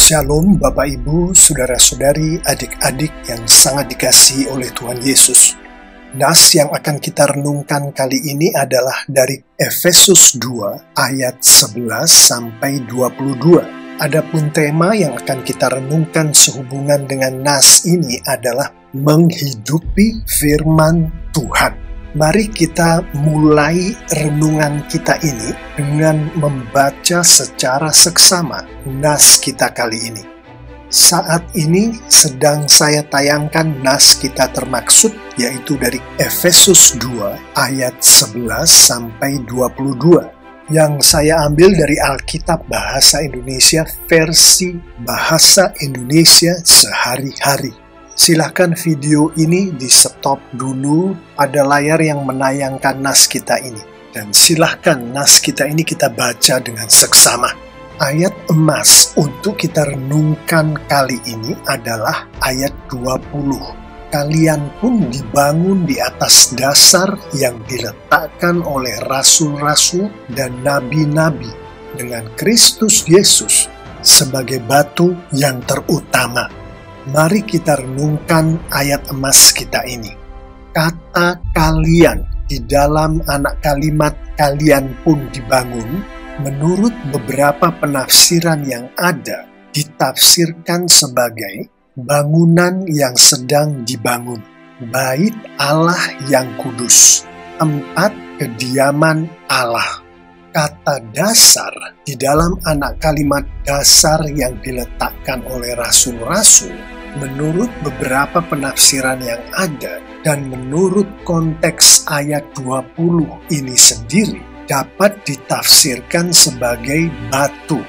Shalom Bapak Ibu, Saudara-saudari, adik-adik yang sangat dikasihi oleh Tuhan Yesus. Nas yang akan kita renungkan kali ini adalah dari Efesus 2 ayat 11 sampai 22. Adapun tema yang akan kita renungkan sehubungan dengan nas ini adalah menghidupi firman Tuhan. Mari kita mulai renungan kita ini dengan membaca secara seksama nas kita kali ini. Saat ini sedang saya tayangkan nas kita termaksud, yaitu dari Efesus 2 ayat 11 sampai 22. Yang saya ambil dari Alkitab Bahasa Indonesia versi Bahasa Indonesia Sehari-hari. Silahkan video ini di stop dulu pada layar yang menayangkan nas kita ini. Dan silahkan nas kita ini kita baca dengan seksama. Ayat emas untuk kita renungkan kali ini adalah ayat 20. Kalian pun dibangun di atas dasar yang diletakkan oleh rasul-rasul dan nabi-nabi dengan Kristus Yesus sebagai batu yang terutama. Mari kita renungkan ayat emas kita ini. Kata kalian di dalam anak kalimat kalian pun dibangun, menurut beberapa penafsiran yang ada, ditafsirkan sebagai bangunan yang sedang dibangun, bait Allah yang kudus, tempat kediaman Allah. Kata dasar di dalam anak kalimat dasar yang diletakkan oleh rasul-rasul, menurut beberapa penafsiran yang ada dan menurut konteks ayat 20 ini sendiri, dapat ditafsirkan sebagai batu,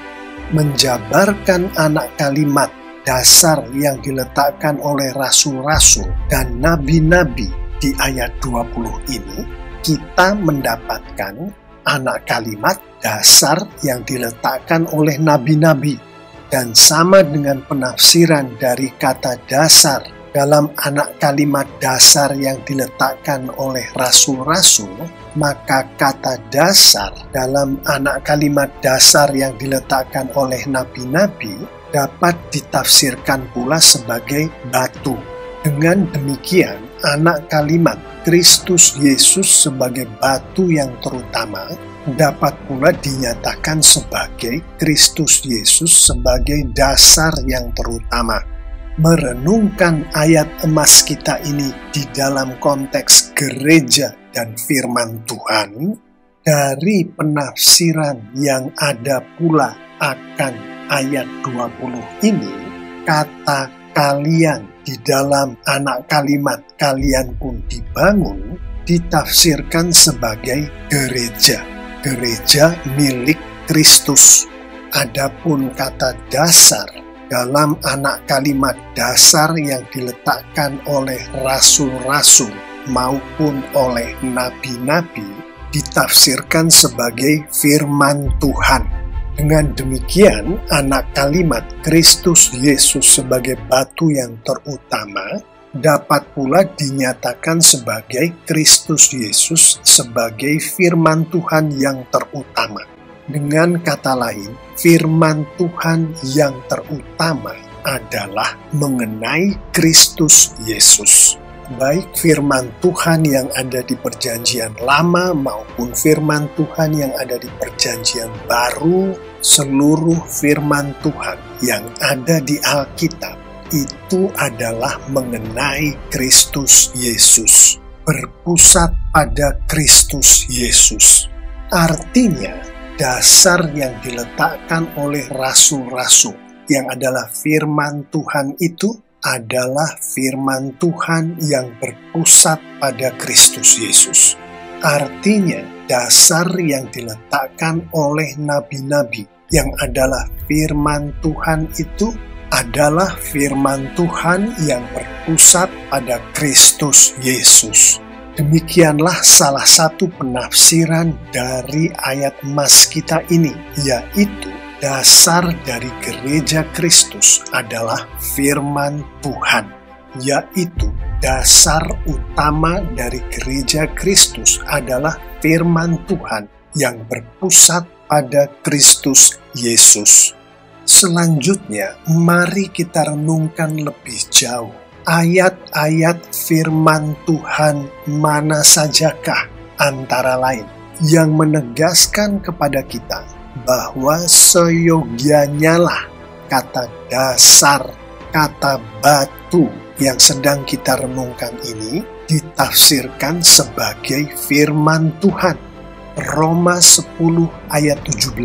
menjabarkan anak kalimat dasar yang diletakkan oleh rasul-rasul dan nabi-nabi di ayat 20 ini. Kita mendapatkan anak kalimat dasar yang diletakkan oleh nabi-nabi, dan sama dengan penafsiran dari kata dasar dalam anak kalimat dasar yang diletakkan oleh rasul-rasul, maka kata dasar dalam anak kalimat dasar yang diletakkan oleh nabi-nabi dapat ditafsirkan pula sebagai batu. Dengan demikian, anak kalimat Kristus Yesus sebagai batu yang terutama dapat pula dinyatakan sebagai Kristus Yesus sebagai dasar yang terutama. Merenungkan ayat emas kita ini di dalam konteks gereja dan firman Tuhan, dari penafsiran yang ada pula akan ayat 20 ini, kata kalian di dalam anak kalimat kalian pun dibangun ditafsirkan sebagai gereja milik Kristus. Adapun kata dasar dalam anak kalimat dasar yang diletakkan oleh rasul-rasul maupun oleh nabi-nabi ditafsirkan sebagai firman Tuhan. Dengan demikian, anak kalimat Kristus Yesus sebagai batu yang terutama dapat pula dinyatakan sebagai Kristus Yesus sebagai firman Tuhan yang terutama. Dengan kata lain, firman Tuhan yang terutama adalah mengenai Kristus Yesus. Baik firman Tuhan yang ada di Perjanjian Lama maupun firman Tuhan yang ada di Perjanjian Baru, seluruh firman Tuhan yang ada di Alkitab itu adalah mengenai Kristus Yesus, berpusat pada Kristus Yesus. Artinya, dasar yang diletakkan oleh rasul-rasul yang adalah firman Tuhan itu adalah firman Tuhan yang berpusat pada Kristus Yesus. Artinya, dasar yang diletakkan oleh nabi-nabi yang adalah firman Tuhan itu adalah firman Tuhan yang berpusat pada Kristus Yesus. Demikianlah salah satu penafsiran dari ayat emas kita ini, yaitu dasar dari gereja Kristus adalah firman Tuhan, yaitu dasar utama dari gereja Kristus adalah firman Tuhan yang berpusat pada Kristus Yesus. Selanjutnya, mari kita renungkan lebih jauh. Ayat-ayat firman Tuhan mana sajakah antara lain yang menegaskan kepada kita bahwa seyogianya lah kata dasar, kata batu yang sedang kita renungkan ini ditafsirkan sebagai firman Tuhan. Roma 10 ayat 17.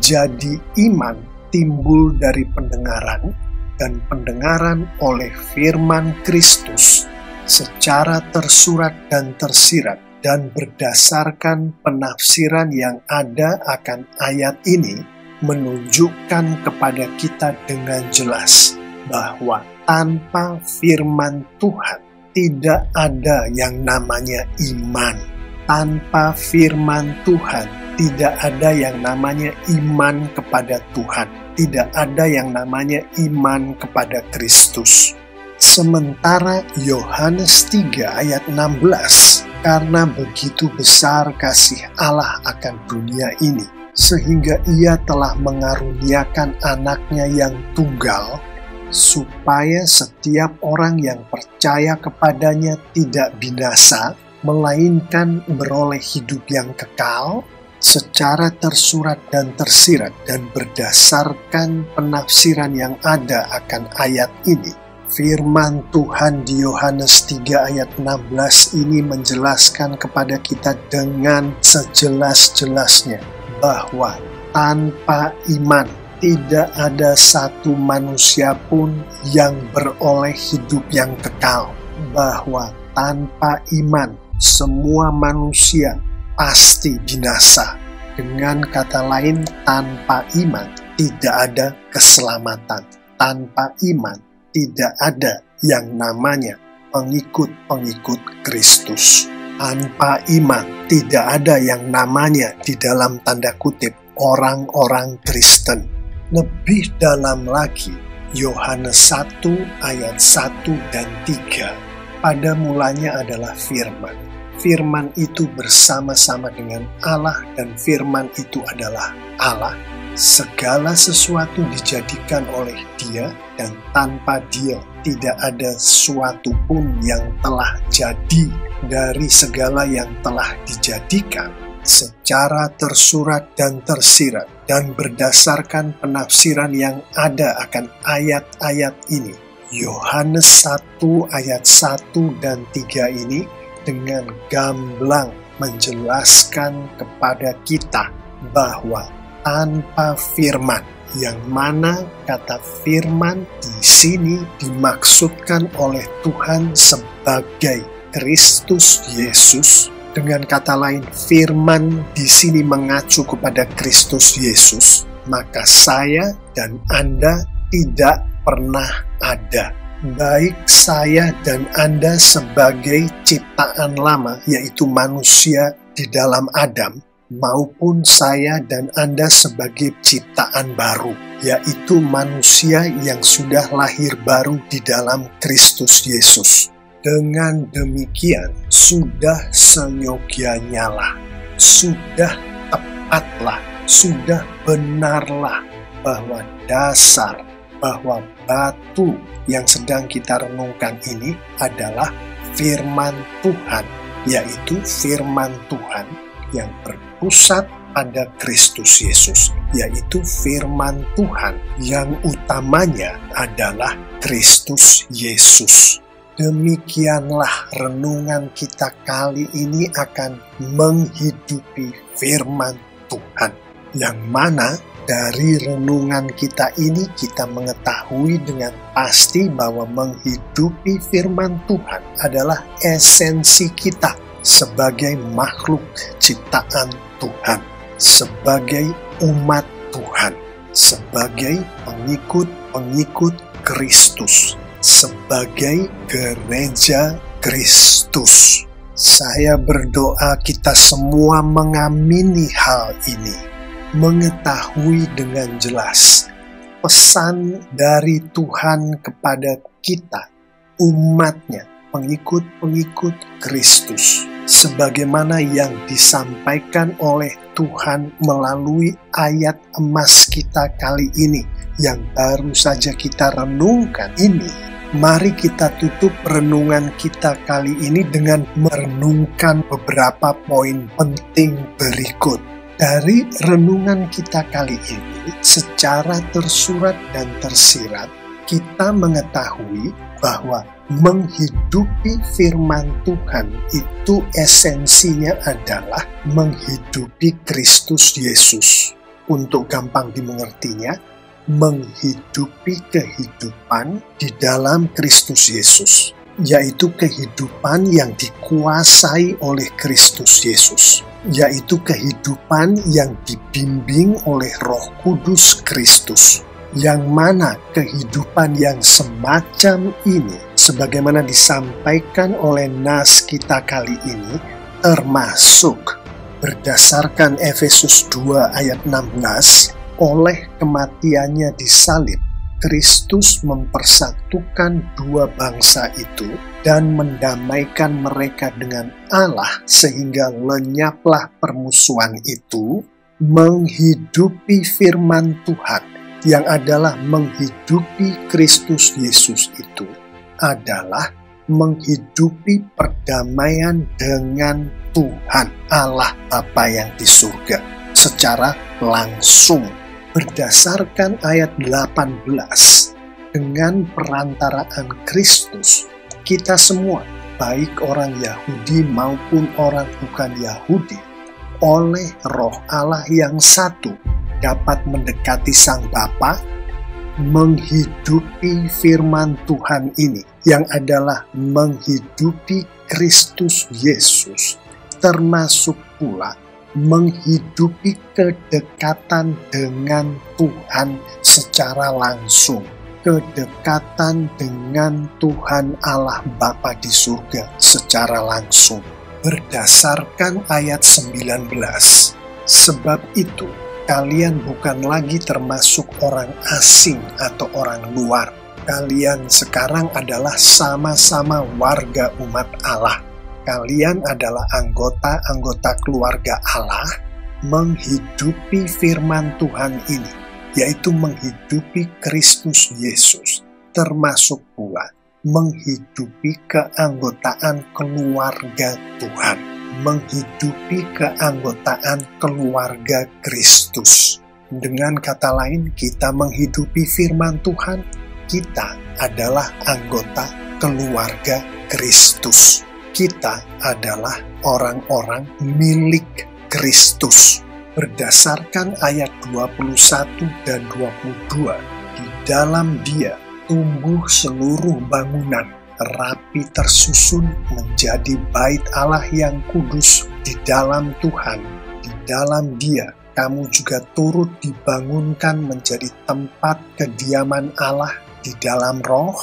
Jadi iman timbul dari pendengaran, dan pendengaran oleh firman Kristus secara tersurat dan tersirat, dan berdasarkan penafsiran yang ada akan ayat ini menunjukkan kepada kita dengan jelas bahwa tanpa firman Tuhan tidak ada yang namanya iman. Tanpa firman Tuhan tidak ada yang namanya iman kepada Tuhan. Tidak ada yang namanya iman kepada Kristus. Sementara Yohanes 3 ayat 16, karena begitu besar kasih Allah akan dunia ini, sehingga ia telah mengaruniakan anaknya yang tunggal, supaya setiap orang yang percaya kepadanya tidak binasa, melainkan beroleh hidup yang kekal. Secara tersurat dan tersirat dan berdasarkan penafsiran yang ada akan ayat ini, firman Tuhan di Yohanes 3 ayat 16 ini menjelaskan kepada kita dengan sejelas-jelasnya bahwa tanpa iman tidak ada satu manusia pun yang beroleh hidup yang kekal. Bahwa tanpa iman semua manusia pasti binasa. Dengan kata lain, tanpa iman tidak ada keselamatan. Tanpa iman tidak ada yang namanya pengikut-pengikut Kristus. Tanpa iman tidak ada yang namanya di dalam tanda kutip orang-orang Kristen. Lebih dalam lagi, Yohanes 1 ayat 1 dan 3, pada mulanya adalah firman. Firman itu bersama-sama dengan Allah dan firman itu adalah Allah. Segala sesuatu dijadikan oleh Dia dan tanpa Dia tidak ada sesuatu pun yang telah jadi dari segala yang telah dijadikan. Secara tersurat dan tersirat dan berdasarkan penafsiran yang ada akan ayat-ayat ini, Yohanes 1 ayat 1 dan 3 ini dengan gamblang menjelaskan kepada kita bahwa tanpa firman, yang mana kata firman di sini dimaksudkan oleh Tuhan sebagai Kristus Yesus. Dengan kata lain, firman di sini mengacu kepada Kristus Yesus. Maka saya dan Anda tidak pernah ada. Baik saya dan Anda sebagai ciptaan lama, yaitu manusia di dalam Adam, maupun saya dan Anda sebagai ciptaan baru, yaitu manusia yang sudah lahir baru di dalam Kristus Yesus. Dengan demikian, sudah seyogianya lah, sudah tepatlah, sudah benarlah bahwa dasar, bahwa batu yang sedang kita renungkan ini adalah firman Tuhan, yaitu firman Tuhan yang berpusat pada Kristus Yesus, yaitu firman Tuhan yang utamanya adalah Kristus Yesus. Demikianlah renungan kita kali ini akan menghidupi firman Tuhan, yang mana dari renungan kita ini kita mengetahui dengan pasti bahwa menghidupi firman Tuhan adalah esensi kita sebagai makhluk ciptaan Tuhan, sebagai umat Tuhan, sebagai pengikut-pengikut Kristus, sebagai gereja Kristus. Saya berdoa kita semua mengamini hal ini, mengetahui dengan jelas pesan dari Tuhan kepada kita, umatnya, pengikut-pengikut Kristus, sebagaimana yang disampaikan oleh Tuhan melalui ayat emas kita kali ini yang baru saja kita renungkan ini. Mari kita tutup renungan kita kali ini dengan merenungkan beberapa poin penting berikut. Dari renungan kita kali ini, secara tersurat dan tersirat, kita mengetahui bahwa menghidupi firman Tuhan itu esensinya adalah menghidupi Kristus Yesus. Untuk gampang dimengertinya, menghidupi kehidupan di dalam Kristus Yesus, yaitu kehidupan yang dikuasai oleh Kristus Yesus, yaitu kehidupan yang dibimbing oleh Roh Kudus Kristus, yang mana kehidupan yang semacam ini, sebagaimana disampaikan oleh nas kita kali ini, termasuk berdasarkan Efesus 2 ayat 16, oleh kematiannya di salib, Kristus mempersatukan dua bangsa itu dan mendamaikan mereka dengan Allah sehingga lenyaplah permusuhan itu. Menghidupi firman Tuhan yang adalah menghidupi Kristus Yesus itu adalah menghidupi perdamaian dengan Tuhan Allah Bapa yang di surga secara langsung. Berdasarkan ayat 18, dengan perantaraan Kristus, kita semua, baik orang Yahudi maupun orang bukan Yahudi, oleh Roh Allah yang satu, dapat mendekati Sang Bapa, menghidupi firman Tuhan ini, yang adalah menghidupi Kristus Yesus, termasuk pula menghidupi kedekatan dengan Tuhan secara langsung, kedekatan dengan Tuhan Allah Bapa di surga secara langsung. Berdasarkan ayat 19, sebab itu kalian bukan lagi termasuk orang asing atau orang luar. Kalian sekarang adalah sama-sama warga umat Allah. Kalian adalah anggota-anggota keluarga Allah, menghidupi firman Tuhan ini, yaitu menghidupi Kristus Yesus, termasuk pula menghidupi keanggotaan keluarga Tuhan, menghidupi keanggotaan keluarga Kristus. Dengan kata lain, kita menghidupi firman Tuhan, kita adalah anggota keluarga Kristus. Kita adalah orang-orang milik Kristus. Berdasarkan ayat 21 dan 22, di dalam Dia tumbuh seluruh bangunan, rapi tersusun menjadi bait Allah yang kudus di dalam Tuhan. Di dalam Dia, kamu juga turut dibangunkan menjadi tempat kediaman Allah di dalam Roh.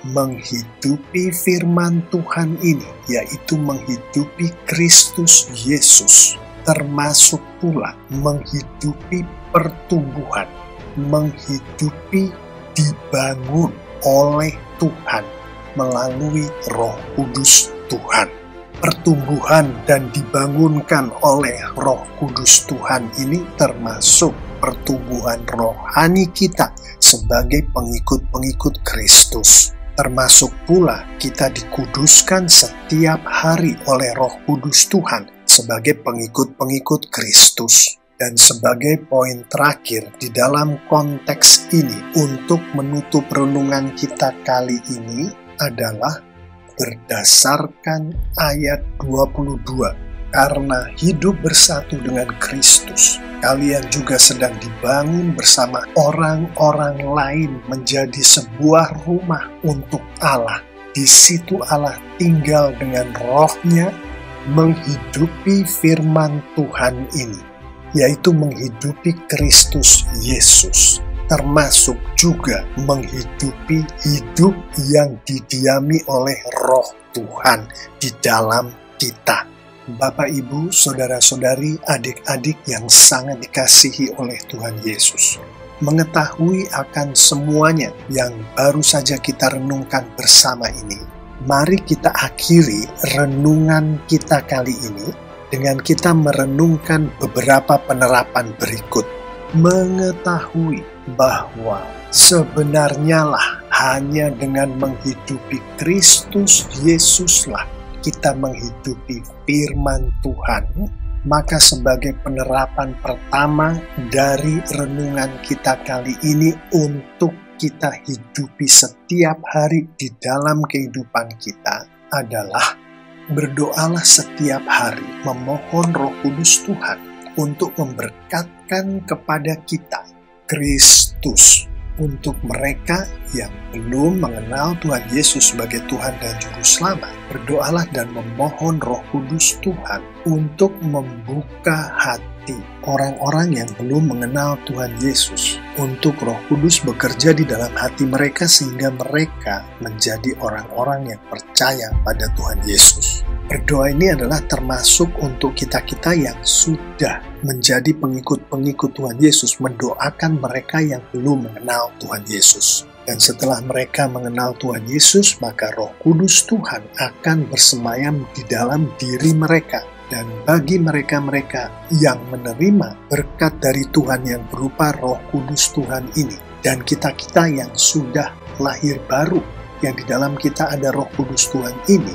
Menghidupi firman Tuhan ini, yaitu menghidupi Kristus Yesus, termasuk pula menghidupi pertumbuhan, menghidupi dibangun oleh Tuhan melalui Roh Kudus Tuhan. Pertumbuhan dan dibangunkan oleh Roh Kudus Tuhan ini termasuk pertumbuhan rohani kita sebagai pengikut-pengikut Kristus. Termasuk pula kita dikuduskan setiap hari oleh Roh Kudus Tuhan sebagai pengikut-pengikut Kristus. Dan sebagai poin terakhir di dalam konteks ini untuk menutup renungan kita kali ini adalah berdasarkan ayat 22. Karena hidup bersatu dengan Kristus, kalian juga sedang dibangun bersama orang-orang lain menjadi sebuah rumah untuk Allah. Di situ Allah tinggal dengan Roh-Nya, menghidupi firman Tuhan ini, yaitu menghidupi Kristus Yesus, termasuk juga menghidupi hidup yang didiami oleh Roh Tuhan di dalam kita. Bapak, Ibu, saudara-saudari, adik-adik yang sangat dikasihi oleh Tuhan Yesus, mengetahui akan semuanya yang baru saja kita renungkan bersama ini, Mari kita akhiri renungan kita kali ini dengan kita merenungkan beberapa penerapan berikut. Mengetahui bahwa sebenarnya lah hanya dengan menghidupi Kristus Yesuslah kita menghidupi firman Tuhan. Maka sebagai penerapan pertama dari renungan kita kali ini untuk kita hidupi setiap hari di dalam kehidupan kita adalah berdoalah setiap hari, memohon Roh Kudus Tuhan untuk memberkatkan kepada kita Kristus. Untuk mereka yang belum mengenal Tuhan Yesus sebagai Tuhan dan Juru Selamat, berdoalah dan memohon Roh Kudus Tuhan untuk membuka hati orang-orang yang belum mengenal Tuhan Yesus, untuk Roh Kudus bekerja di dalam hati mereka sehingga mereka menjadi orang-orang yang percaya pada Tuhan Yesus. Berdoa ini adalah termasuk untuk kita-kita yang sudah menjadi pengikut-pengikut Tuhan Yesus, mendoakan mereka yang belum mengenal Tuhan Yesus. Dan setelah mereka mengenal Tuhan Yesus, maka Roh Kudus Tuhan akan bersemayam di dalam diri mereka. Dan bagi mereka-mereka yang menerima berkat dari Tuhan yang berupa Roh Kudus Tuhan ini, dan kita-kita yang sudah lahir baru, yang di dalam kita ada Roh Kudus Tuhan ini,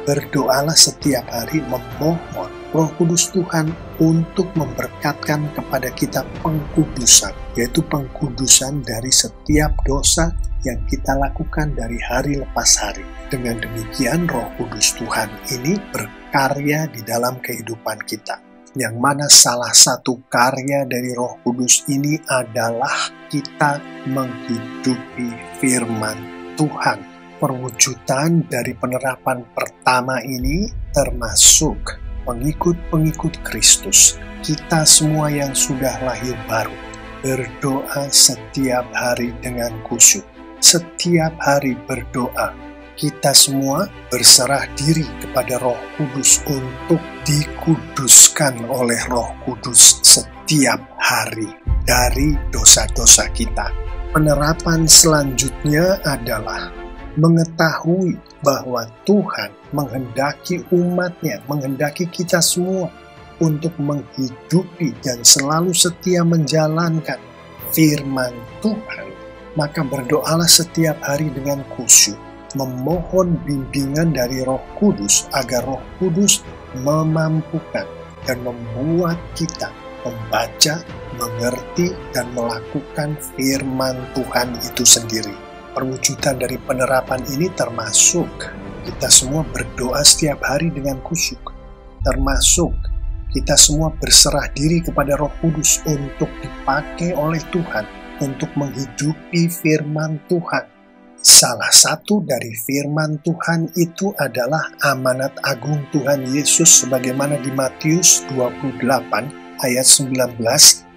berdoalah setiap hari memohon Roh Kudus Tuhan untuk memberkatkan kepada kita pengkudusan, yaitu pengkudusan dari setiap dosa yang kita lakukan dari hari lepas hari. Dengan demikian Roh Kudus Tuhan ini berkarya di dalam kehidupan kita. Yang mana salah satu karya dari Roh Kudus ini adalah kita menghidupi firman Tuhan. Perwujudan dari penerapan pertama ini termasuk pengikut-pengikut Kristus. Kita semua yang sudah lahir baru berdoa setiap hari dengan khusyuk. Setiap hari berdoa. Kita semua berserah diri kepada Roh Kudus untuk dikuduskan oleh Roh Kudus setiap hari dari dosa-dosa kita. Penerapan selanjutnya adalah mengetahui bahwa Tuhan menghendaki umat-Nya, menghendaki kita semua untuk menghidupi dan selalu setia menjalankan firman Tuhan. Maka berdoalah setiap hari dengan khusyuk, memohon bimbingan dari Roh Kudus agar Roh Kudus memampukan dan membuat kita membaca, mengerti, dan melakukan firman Tuhan itu sendiri. Perwujudan dari penerapan ini termasuk kita semua berdoa setiap hari dengan khusyuk. Termasuk kita semua berserah diri kepada Roh Kudus untuk dipakai oleh Tuhan untuk menghidupi firman Tuhan. Salah satu dari firman Tuhan itu adalah amanat agung Tuhan Yesus sebagaimana di Matius 28 ayat 19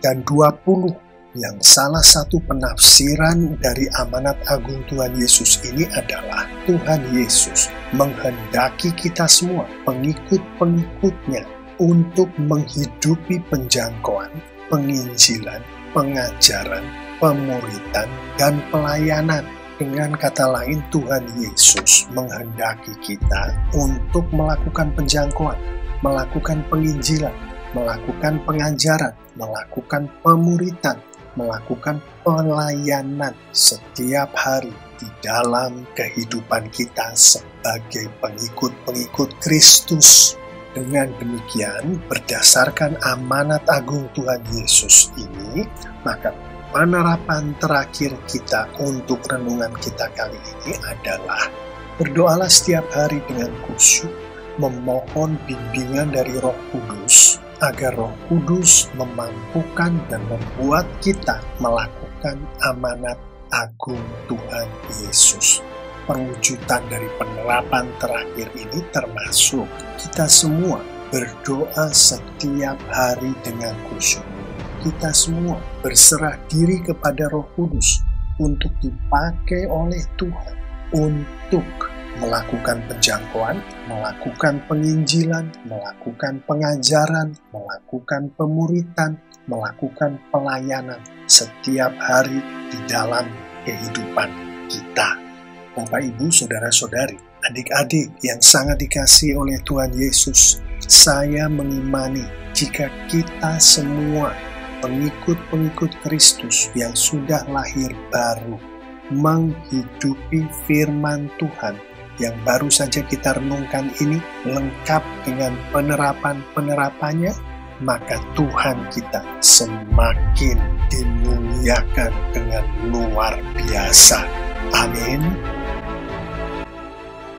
dan 20. Yang salah satu penafsiran dari amanat agung Tuhan Yesus ini adalah Tuhan Yesus menghendaki kita semua, pengikut-pengikutnya, untuk menghidupi penjangkauan, penginjilan, pengajaran, pemuritan, dan pelayanan. Dengan kata lain, Tuhan Yesus menghendaki kita untuk melakukan penjangkauan, melakukan penginjilan, melakukan pengajaran, melakukan pemuritan, melakukan pelayanan setiap hari di dalam kehidupan kita sebagai pengikut-pengikut Kristus. Dengan demikian, berdasarkan amanat agung Tuhan Yesus ini, maka penerapan terakhir kita untuk renungan kita kali ini adalah berdoalah setiap hari dengan khusyuk, memohon bimbingan dari Roh Kudus, agar Roh Kudus memampukan dan membuat kita melakukan amanat agung Tuhan Yesus. Perwujudan dari penerapan terakhir ini termasuk kita semua berdoa setiap hari dengan khusyuk. Kita semua berserah diri kepada Roh Kudus untuk dipakai oleh Tuhan untuk melakukan penjangkauan, melakukan penginjilan, melakukan pengajaran, melakukan pemuritan, melakukan pelayanan setiap hari di dalam kehidupan kita. Bapak, Ibu, Saudara-saudari, Adik-adik yang sangat dikasihi oleh Tuhan Yesus, saya mengimani jika kita semua pengikut-pengikut Kristus yang sudah lahir baru, menghidupi firman Tuhan yang baru saja kita renungkan ini lengkap dengan penerapan-penerapannya, maka Tuhan kita semakin dimuliakan dengan luar biasa. Amin.